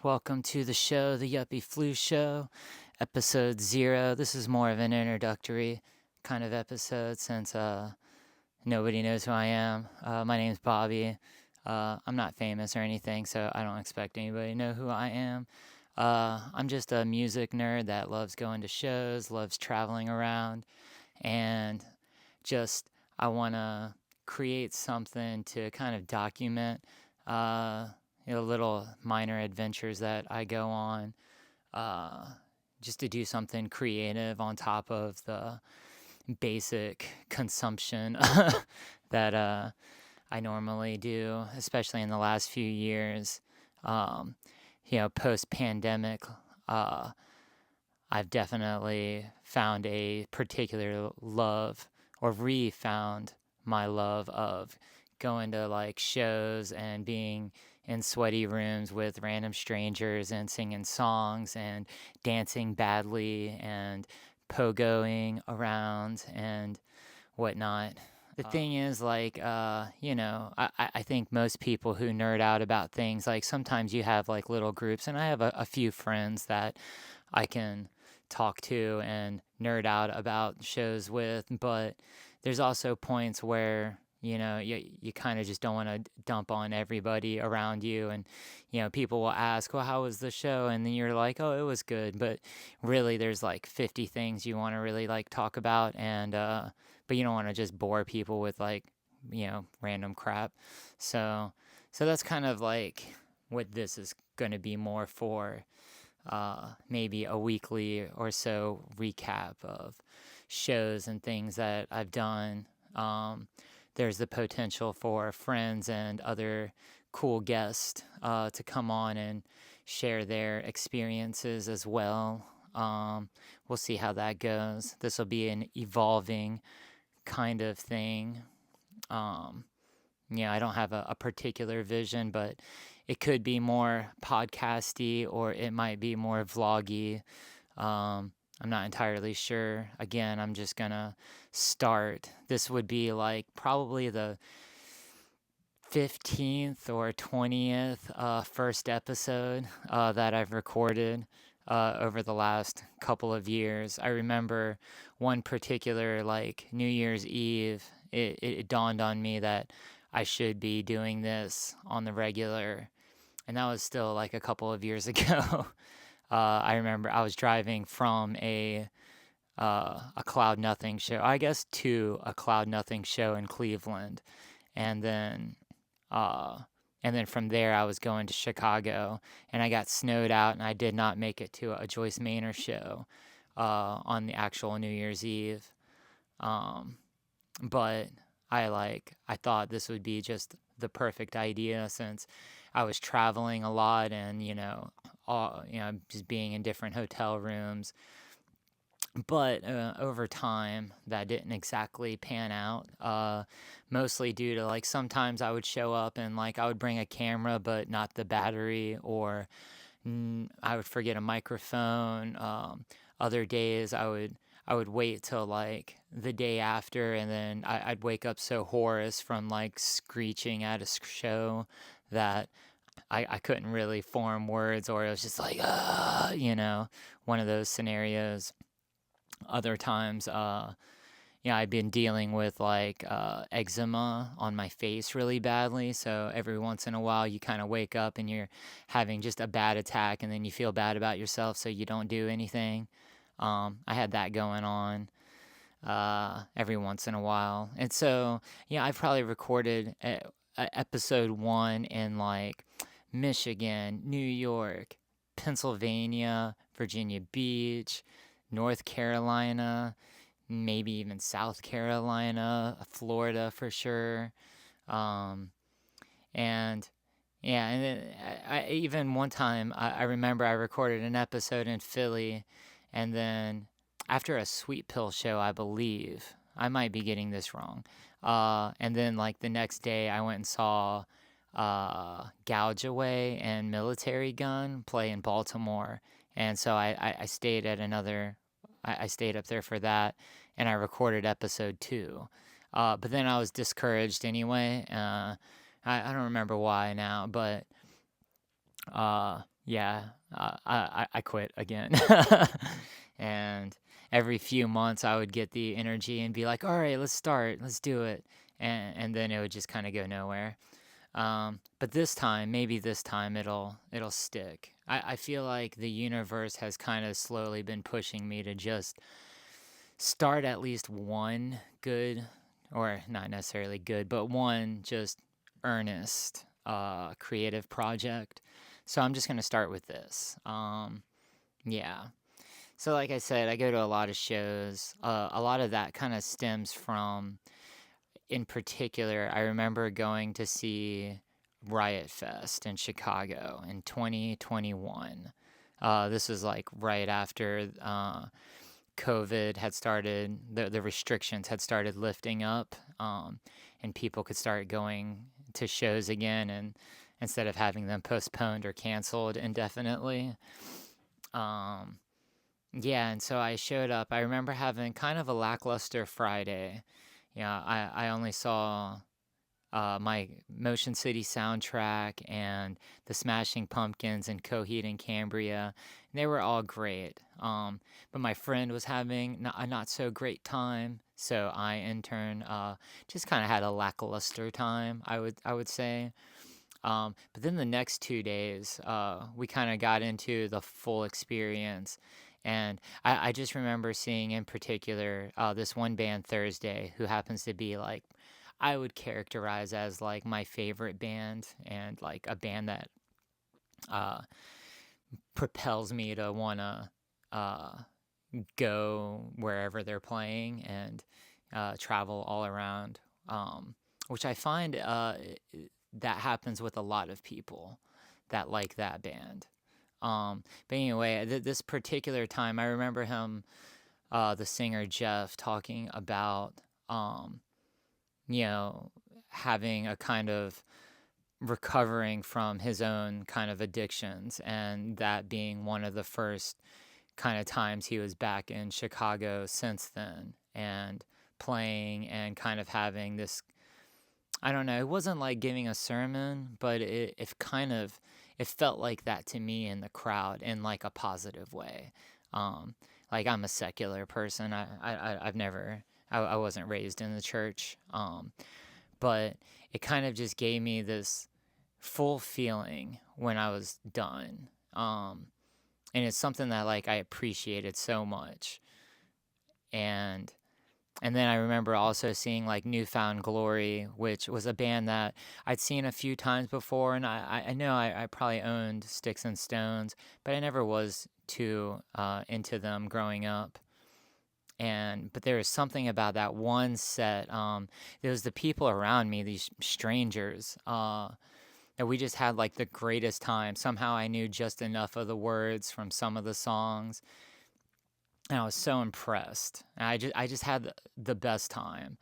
Welcome to the show, the Yuppie Flu Show, episode 0. This is more of an introductory kind of episode since nobody knows who I am. My name's Bobby. I'm not famous or anything, so I don't expect anybody to know who I am. I'm just a music nerd that loves going to shows, loves traveling around, and just I want to create something to kind of document little minor adventures that I go on, uh, just to do something creative on top of the basic consumption that I normally do, especially in the last few years. Um, Post pandemic, I've definitely found a particular love or re-found my love of going to like shows and being in sweaty rooms with random strangers and singing songs and dancing badly and pogoing around and whatnot. The thing is, I think most people who nerd out about things, like sometimes you have like little groups, and I have a few friends that I can talk to and nerd out about shows with, but there's also points where you kind of just don't want to dump on everybody around you, and people will ask, well, how was the show? And then you're like, oh, it was good, but really there's like 50 things you want to really like talk about, and but you don't want to just bore people with like random crap. So that's kind of like what this is going to be more for. Maybe a weekly or so recap of shows and things that I've done. There's the potential for friends and other cool guests to come on and share their experiences as well. We'll see how that goes. This will be an evolving kind of thing. I don't have a particular vision, but it could be more podcasty or it might be more vloggy. I'm not entirely sure. Again, I'm just gonna start. This would be like probably the 15th or 20th first episode that I've recorded over the last couple of years. I remember one particular, like New Year's Eve, it dawned on me that I should be doing this on the regular. And that was still like a couple of years ago. I remember I was driving from a Cloud Nothing show, I guess, to a Cloud Nothing show in Cleveland, and then uh, from there I was going to Chicago, and I got snowed out, and I did not make it to a Joyce Manor show on the actual New Year's Eve. But I thought this would be just the perfect idea since I was traveling a lot and just being in different hotel rooms. But over time, that didn't exactly pan out. Mostly due to like sometimes I would show up and like I would bring a camera but not the battery, or I would forget a microphone. Other days I would wait till like the day after, and then I'd wake up so hoarse from like screeching at a show that I couldn't really form words, or it was just like, one of those scenarios. Other times, I've been dealing with like eczema on my face really badly. So every once in a while, you kind of wake up and you're having just a bad attack, and then you feel bad about yourself, so you don't do anything. I had that going on every once in a while. And so, I've probably recorded episode 1 in like Michigan, New York, Pennsylvania, Virginia Beach, North Carolina, maybe even South Carolina, Florida for sure. Um, and and then even one time I remember I recorded an episode in Philly, and then after a Sweet Pill show, I believe. I might be getting this wrong. And then like the next day, I went and saw Gouge Away and Military Gun play in Baltimore, and so I stayed at another. I stayed up there for that, and I recorded episode 2. But then I was discouraged anyway. I don't remember why now, but Yeah, I quit again. And every few months I would get the energy and be like, all right, let's start, let's do it. And then it would just kind of go nowhere. But this time, maybe this time it'll stick. I feel like the universe has kind of slowly been pushing me to just start at least one good, or not necessarily good, but one just earnest creative project. So I'm just gonna start with this. Yeah. So like I said, I go to a lot of shows. A lot of that kind of stems from, in particular, I remember going to see Riot Fest in Chicago in 2021. This was like right after COVID had started, the restrictions had started lifting up, and people could start going to shows again, and instead of having them postponed or canceled indefinitely. Um, yeah, and so I showed up. I remember having kind of a lackluster Friday. Yeah, I only saw my Motion City soundtrack and the Smashing Pumpkins and Coheed and Cambria. And they were all great. But my friend was having a not so great time, so I in turn just kind of had a lackluster time. I would say. But then the next 2 days, we kind of got into the full experience. And I just remember seeing in particular this one band Thursday, who happens to be like, I would characterize as like my favorite band, and like a band that uh, propels me to want to uh, go wherever they're playing and travel all around, which I find that happens with a lot of people that like that band. But anyway, this particular time, I remember him, the singer Jeff, talking about, um, you know, having a kind of recovering from his own kind of addictions, and that being one of the first kind of times he was back in Chicago since then, and playing and kind of having this, I don't know, it wasn't like giving a sermon, but it kind of, it felt like that to me in the crowd in like a positive way. Um, like I'm a secular person. I've never, I wasn't raised in the church. But it kind of just gave me this full feeling when I was done. And it's something that like I appreciated so much. And and then I remember also seeing like Newfound Glory, which was a band that I'd seen a few times before, and I know I probably owned Sticks and Stones, but I never was too into them growing up. And but there was something about that one set. There was the people around me, these strangers, that we just had like the greatest time. Somehow I knew just enough of the words from some of the songs, and I was so impressed. And I just had the best time.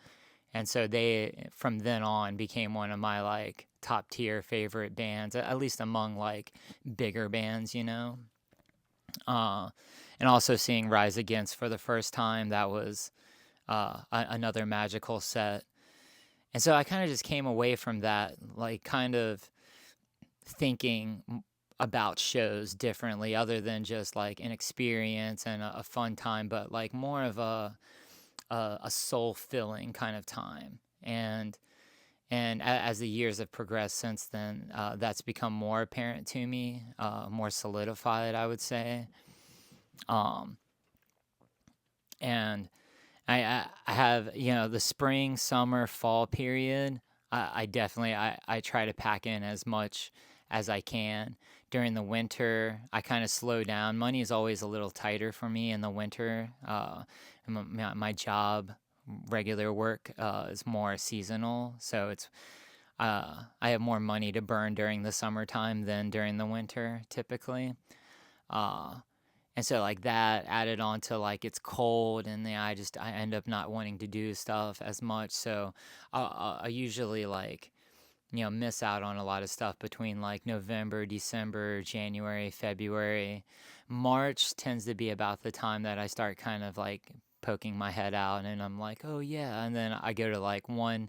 And so they, from then on, became one of my like top tier favorite bands, at least among like bigger bands, you know. Uh, and also seeing Rise Against for the first time, that was another magical set. And so I kind of just came away from that, like kind of thinking about shows differently, other than just like an experience and a fun time, but like more of a soul filling kind of time. And as the years have progressed since then, that's become more apparent to me, more solidified, I would say. Um, and I have, the spring, summer, fall period. I definitely I try to pack in as much as I can. During the winter, I kind of slow down. Money is always a little tighter for me in the winter. My job, regular work, is more seasonal, so it's I have more money to burn during the summertime than during the winter, typically. Uh, and so like that added on to like it's cold, and then I end up not wanting to do stuff as much. So I usually like, miss out on a lot of stuff between like November, December, January, February. March tends to be about the time that I start kind of like poking my head out, and I'm like, oh yeah. And then I go to like one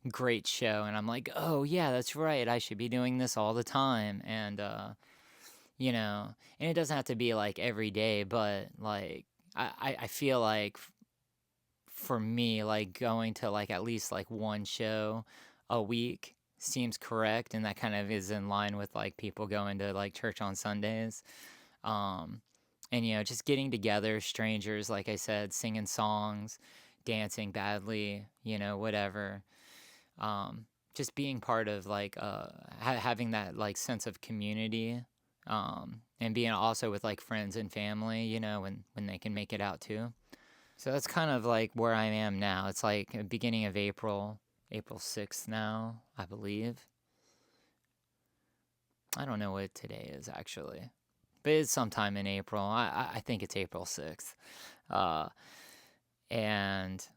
great show, and I'm like, oh yeah, that's right. I should be doing this all the time. And you know, and it doesn't have to be like every day, but like I feel like for me, like going to like at least like one show a week seems correct, and that kind of is in line with like people going to like church on Sundays. Um, and just getting together, strangers, like I said, singing songs, dancing badly, whatever. Um, just being part of like having that like sense of community, and being also with like friends and family, when they can make it out too. So that's kind of like where I am now. It's like beginning of April, April 6th now, I believe. I don't know what today is actually, but it's sometime in April. I think it's April 6th. Uh, and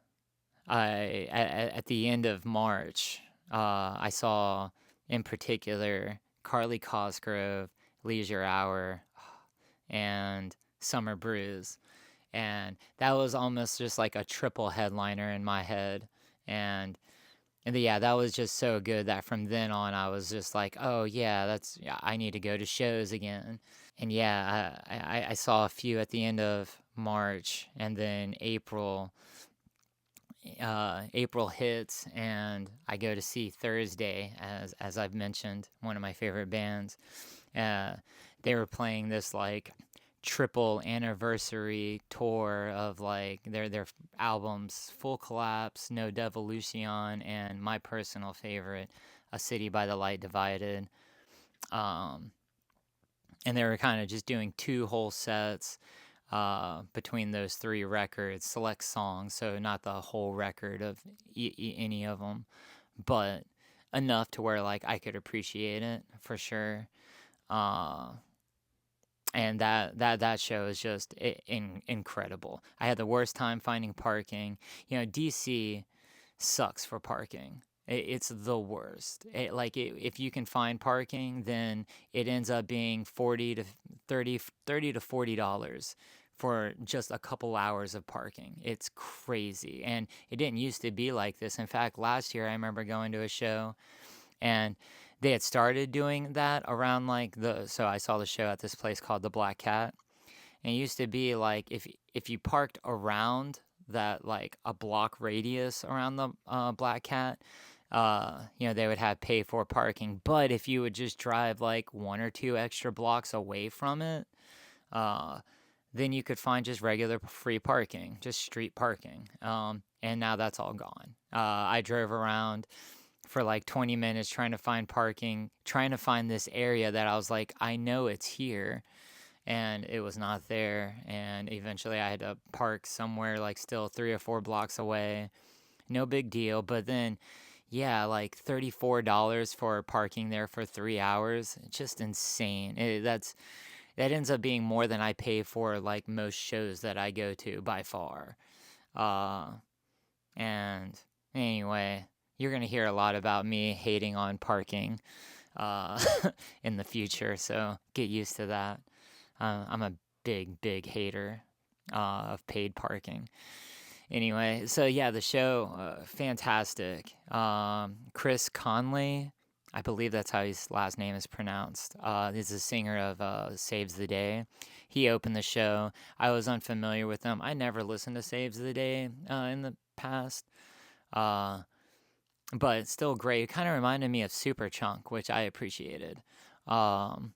at the end of March, I saw in particular Carly Cosgrove, Leisure Hour, and Summer Brews. And that was almost just like a triple headliner in my head. And yeah, that was just so good that from then on I was just like, oh yeah, yeah, I need to go to shows again. And yeah, I saw a few at the end of March, and then April hits, and I go to see Thursday, as I've mentioned, one of my favorite bands. Uh, they were playing this like triple anniversary tour of like their albums, Full Collapse, No Devolution, and my personal favorite, A City by the Light Divided. Um, and they were kind of just doing two whole sets between those three records, select songs, so not the whole record of any of them, but enough to where like I could appreciate it for sure. Uh, and that show is just incredible. I had the worst time finding parking. DC sucks for parking. It's the worst. If you can find parking, then it ends up being 40 to 30 to $40 for just a couple hours of parking. It's crazy. And it didn't used to be like this. In fact, last year I remember going to a show, and they had started doing that around like so I saw the show at this place called the Black Cat. And it used to be like if you parked around that, like a block radius around the Black Cat, they would have pay for parking. But if you would just drive like one or two extra blocks away from it, uh, then you could find just regular free parking, just street parking. And now that's all gone. I drove around for like 20 minutes trying to find parking, trying to find this area that I was like, I know it's here, and it was not there. And eventually I had to park somewhere like still 3 or 4 blocks away. No big deal. But then, yeah, like $34 for parking there for 3 hours. Just insane. That ends up being more than I pay for like most shows that I go to by far. Uh, and anyway, you're gonna hear a lot about me hating on parking uh, in the future, so get used to that. I'm a big hater of paid parking. Anyway, so yeah, the show, fantastic. Chris Conley, I believe that's how his last name is pronounced. He's a singer of Saves the Day. He opened the show. I was unfamiliar with him. I never listened to Saves the Day in the past. Uh, but it's still great. It kind of reminded me of Superchunk, which I appreciated. Um,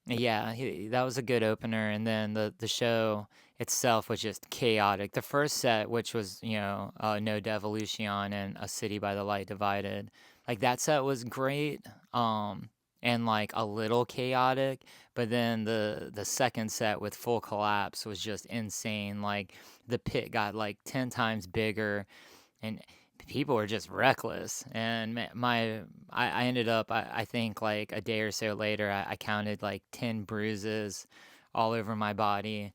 yeah, that was a good opener, and then the show itself was just chaotic. The first set, which was No Devolution and A City by the Light Divided, like that set was great, and like a little chaotic. But then the second set with Full Collapse was just insane. Like the pit got like 10 times bigger, and people were just reckless. And I ended up, I think like a day or so later, I counted like 10 bruises all over my body.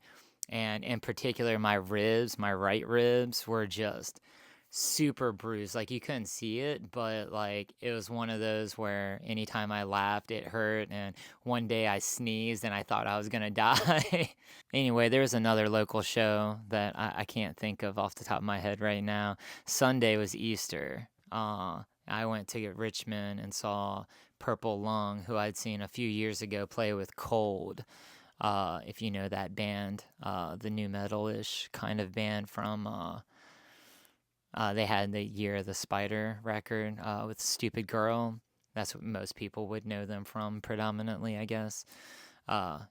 And in particular, my ribs, my right ribs were just super bruised. Like you couldn't see it, but like it was one of those where anytime I laughed, it hurt. And one day I sneezed and I thought I was gonna die. Anyway, there was another local show that I can't think of off the top of my head right now. Sunday was Easter. I went to Richmond and saw Purple Lung, who I'd seen a few years ago play with Cold. If you know that band, the new metal-ish kind of band from they had the Year of the Spider record with Stupid Girl. That's what most people would know them from predominantly, I guess.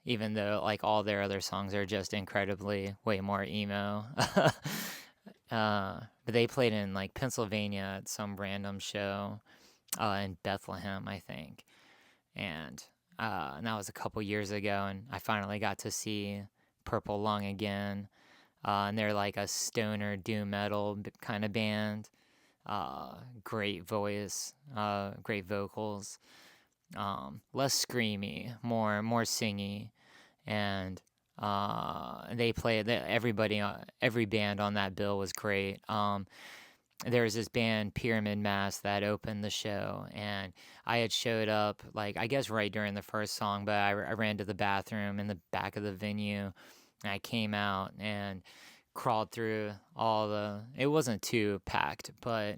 Even though like all their other songs are just incredibly way more emo. But they played in like Pennsylvania at some random show in Bethlehem, I think. And that was a couple years ago, and I finally got to see Purple Lung again. And they're like a stoner doom metal kind of band. Great voice, great vocals, less screamy, more singy, and they played. Everybody, every band on that bill was great. There was this band Pyramid Mass that opened the show, and I had showed up like I guess right during the first song, but I ran to the bathroom in the back of the venue, and I came out and crawled through all the. It wasn't too packed, but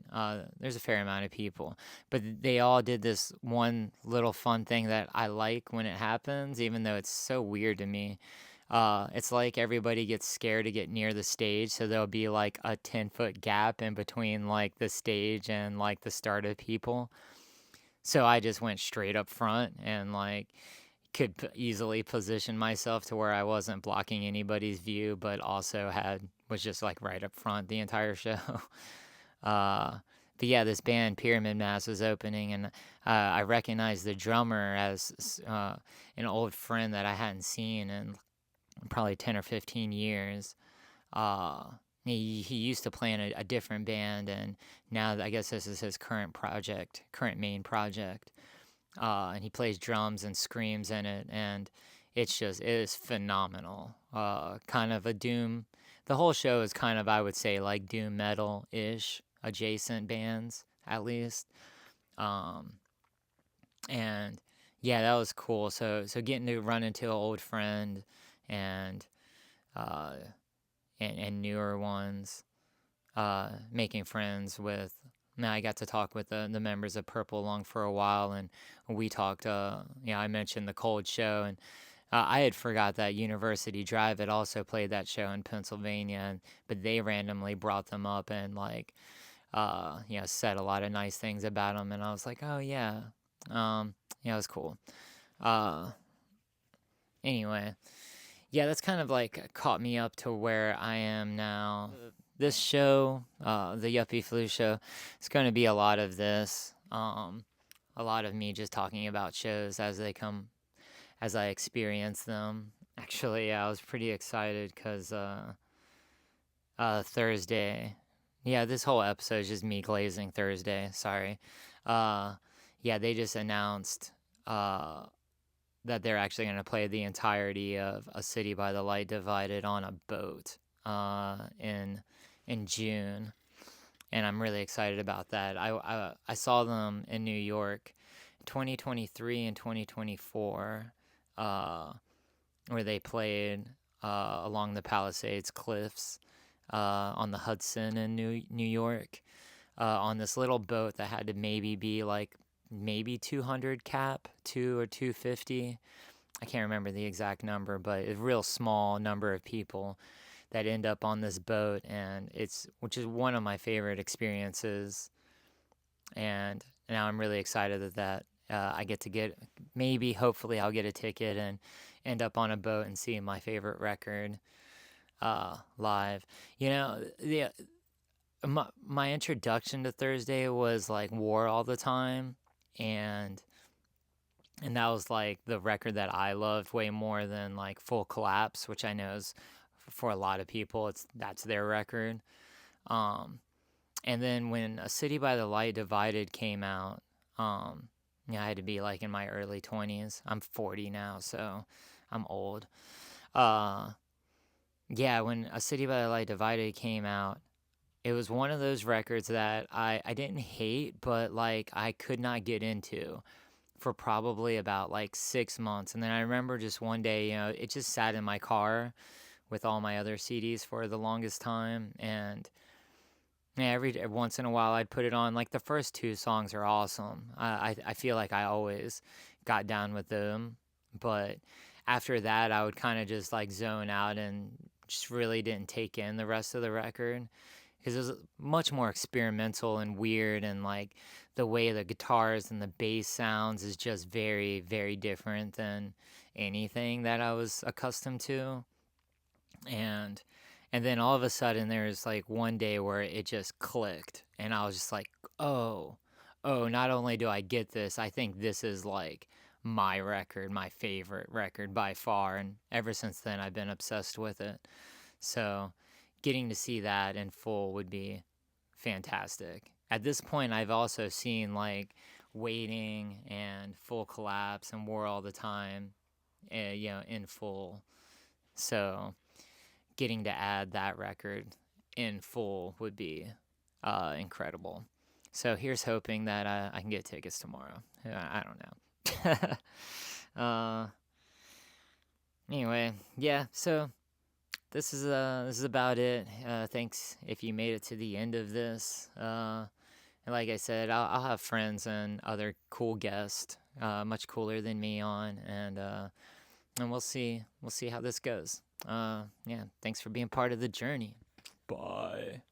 there's a fair amount of people. But they all did this one little fun thing that I like when it happens, even though it's so weird to me. It's like everybody gets scared to get near the stage, so there'll be like a 10-foot gap in between like the stage and like the start of people. So I just went straight up front and like could easily position myself to where I wasn't blocking anybody's view, but also was just like right up front the entire show. But yeah, this band Pyramid Mass was opening, and I recognized the drummer as an old friend that I hadn't seen in probably 10 or 15 years. Uh, he used to play in a different band, and now I guess this is his current main project. And he plays drums and screams in it, and it is phenomenal. Kind of a doom. The whole show is kind of, I would say, like doom metal ish, adjacent bands at least. Um, and yeah, that was cool. So getting to run into an old friend and uh, and newer ones, making friends with. Now I got to talk with the members of Purple Lung for a while, and we talked. I mentioned the Cold show, and I had forgot that University Drive had also played that show in Pennsylvania, but they randomly brought them up and like, said a lot of nice things about them, and I was like, oh yeah, it was cool. Anyway, yeah, that's kind of like caught me up to where I am now. This show, the Yuppie Flu show, it's going to be a lot of this. A lot of me just talking about shows as they come, as I experience them. Actually, yeah, I was pretty excited because Thursday, yeah, this whole episode is just me glazing Thursday. Sorry. Yeah, they just announced that they're actually going to play the entirety of A City by the Light Divided on a boat in June, and I'm really excited about that. I saw them in New York, 2023 and 2024, where they played along the Palisades Cliffs on the Hudson in New York, on this little boat that had to maybe be like maybe 200 cap, 2 or 250. I can't remember the exact number, but a real small number of people that end up on this boat, and which is one of my favorite experiences. And now I'm really excited that I get to hopefully I'll get a ticket and end up on a boat and see my favorite record live. My introduction to Thursday was like War All the Time, and that was like the record that I loved way more than like Full Collapse, which I know is for a lot of people that's their record. And then when A City by the Light Divided came out, I had to be like in my early 20s. I'm 40 now, so I'm old. Yeah, when A City by the Light Divided came out, it was one of those records that I didn't hate, but like I could not get into for probably about like 6 months. And then I remember just one day, it just sat in my car with all my other CDs for the longest time. And Yeah, every once in a while I'd put it on. Like the first two songs are awesome. I feel like I always got down with them, but after that I would kind of just like zone out and just really didn't take in the rest of the record because it was much more experimental and weird, and like the way the guitars and the bass sounds is just very different than anything that I was accustomed to. And and then all of a sudden there's like one day where it just clicked and I was just like, oh, not only do I get this, I think this is like my record, my favorite record by far. And ever since then I've been obsessed with it. So getting to see that in full would be fantastic. At this point I've also seen like Waiting and Full Collapse and War All the Time, in full. So getting to add that record in full would be incredible. So here's hoping that I can get tickets tomorrow. I don't know. Anyway, yeah. So this is about it. Thanks if you made it to the end of this. And like I said, I'll have friends and other cool guests, much cooler than me on, and we'll see how this goes. Yeah, thanks for being part of the journey. Bye.